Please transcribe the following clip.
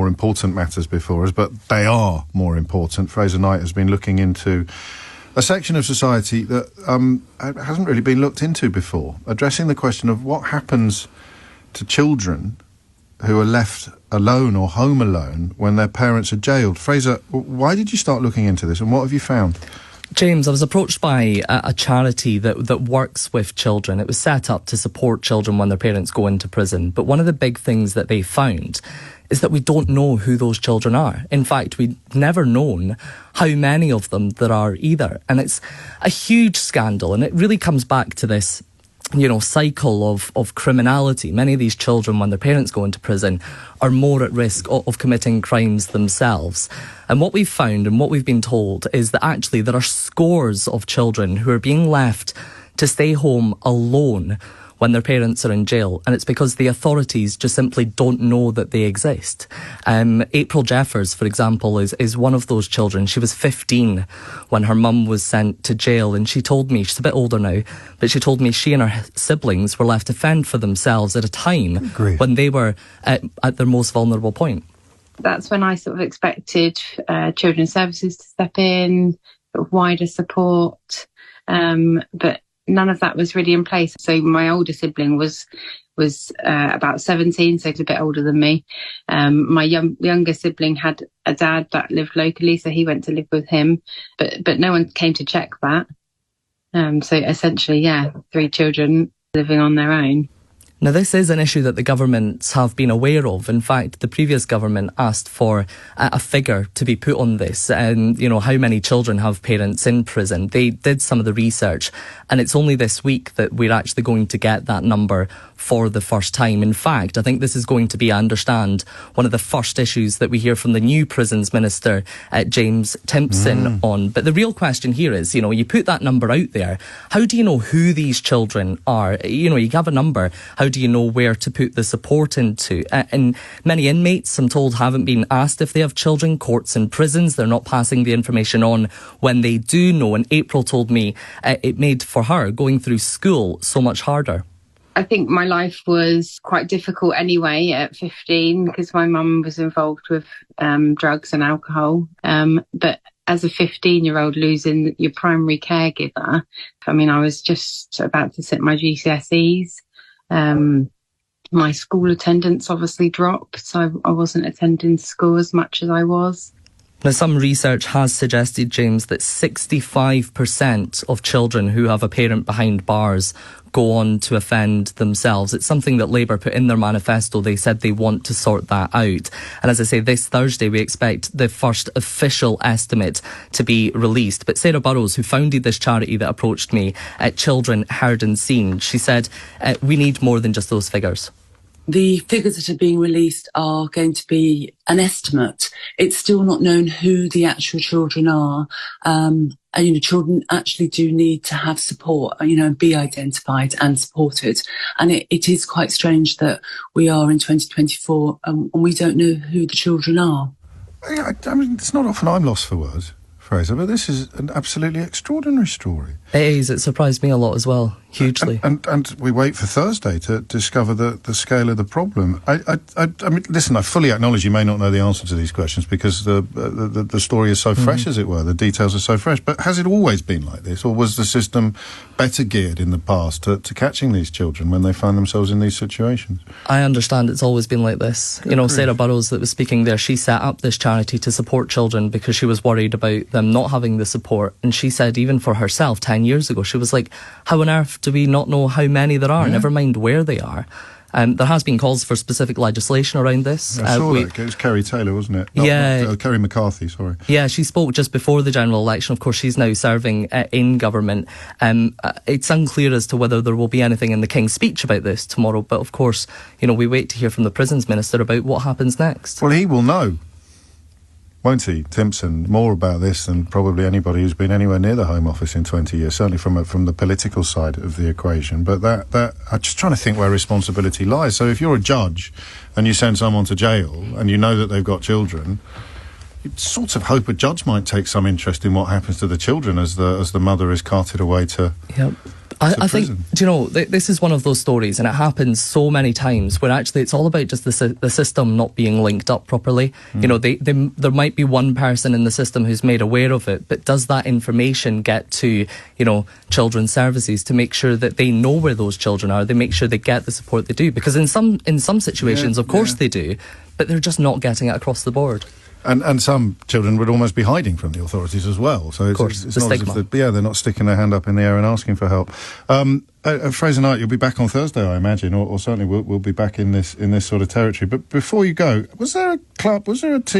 important matters before us, but they are more important. Fraser Knight has been looking into a section of society that hasn't really been looked into before, addressing the question of what happens to children who are left alone or home alone when their parents are jailed. Fraser, why did you start looking into this, and what have you found? James, I was approached by a charity that works with children. It was set up to support children when their parents go into prison. But one of the big things that they found is that we don't know who those children are. In fact, we've never known how many of them there are either. And it's a huge scandal. And it really comes back to this, cycle of criminality. Many of these children, when their parents go into prison, are more at risk of committing crimes themselves. And what we've found and what we've been told is that actually there are scores of children who are being left to stay home alone when their parents are in jail, and it's because the authorities just simply don't know that they exist. April Jeffers, for example, is one of those children. She was 15 when her mum was sent to jail, and she told me, she's a bit older now, but she told me she and her siblings were left to fend for themselves at a time when they were at their most vulnerable point. That's when I sort of expected children's services to step in, sort of wider support, but none of that was really in place. So my older sibling was about 17, so he's a bit older than me. My younger sibling had a dad that lived locally, so he went to live with him, but no one came to check that. So essentially, 3 children living on their own. Now, this is an issue that the governments have been aware of. In fact, the previous government asked for a figure to be put on this and, how many children have parents in prison. They did some of the research, and it's only this week that we're actually going to get that number for the first time. In fact, I think this is going to be, I understand, one of the first issues that we hear from the new Prisons Minister, James Timpson, on. But the real question here is, you put that number out there, how do you know who these children are? You have a number, how do you know where to put the support into? And many inmates, I'm told, haven't been asked if they have children. Courts and prisons, they're not passing the information on when they do know. And April told me it made, for her, going through school so much harder. I think my life was quite difficult anyway at 15 because my mum was involved with drugs and alcohol. But as a 15-year-old losing your primary caregiver, I was just about to sit my GCSEs. My school attendance obviously dropped, so I wasn't attending school as much as I was. Now, some research has suggested, James, that 65% of children who have a parent behind bars go on to offend themselves. It's something that Labour put in their manifesto. They said they want to sort that out. And as I say, this Thursday, we expect the first official estimate to be released. But Sarah Burrows, who founded this charity that approached me, Children Heard and Seen, she said, we need more than just those figures. The figures that are being released are going to be an estimate. It's still not known who the actual children are. And, children actually do need to have support, be identified and supported. And it is quite strange that we are in 2024 and we don't know who the children are. It's not often I'm lost for words, Fraser, but this is an absolutely extraordinary story. It is. It surprised me a lot as well, hugely. And we wait for Thursday to discover the scale of the problem. I mean, listen, I fully acknowledge you may not know the answer to these questions because the story is so fresh, as it were. The details are so fresh. But has it always been like this, or was the system better geared in the past to catching these children when they find themselves in these situations? I understand it's always been like this. Sarah Burrows that was speaking there, she set up this charity to support children because she was worried about them not having the support. And she said even for herself 10 years ago, she was like, how on earth do we not know how many there are, never mind where they are? There has been calls for specific legislation around this. I saw that. It was Kerry Taylor, wasn't it? Not Kerry McCarthy, sorry. Yeah, she spoke just before the general election. Of course, she's now serving in government. It's unclear as to whether there will be anything in the King's speech about this tomorrow. But of course, we wait to hear from the Prisons Minister about what happens next. Well, he will know, won't he, Timpson, more about this than probably anybody who's been anywhere near the Home Office in 20 years, certainly from the political side of the equation. But that I'm just trying to think where responsibility lies. So if you're a judge and you send someone to jail and you know that they've got children, you'd sort of hope a judge might take some interest in what happens to the children as the mother is carted away to. Yep. I think, do you know, this is one of those stories, and it happens so many times where actually it's all about just the system not being linked up properly. You know, there might be one person in the system who's made aware of it, but does that information get to, you know, children's services to make sure that they know where those children are, they make sure they get the support they do? Because in some situations, of course they do, but they're just not getting it across the board. And some children would almost be hiding from the authorities as well. So it's the not stigma. as if they're not sticking their hand up in the air and asking for help. Fraser Knight, you'll be back on Thursday, I imagine, or certainly we'll be back in this sort of territory. But before you go, was there a club? Was there a team?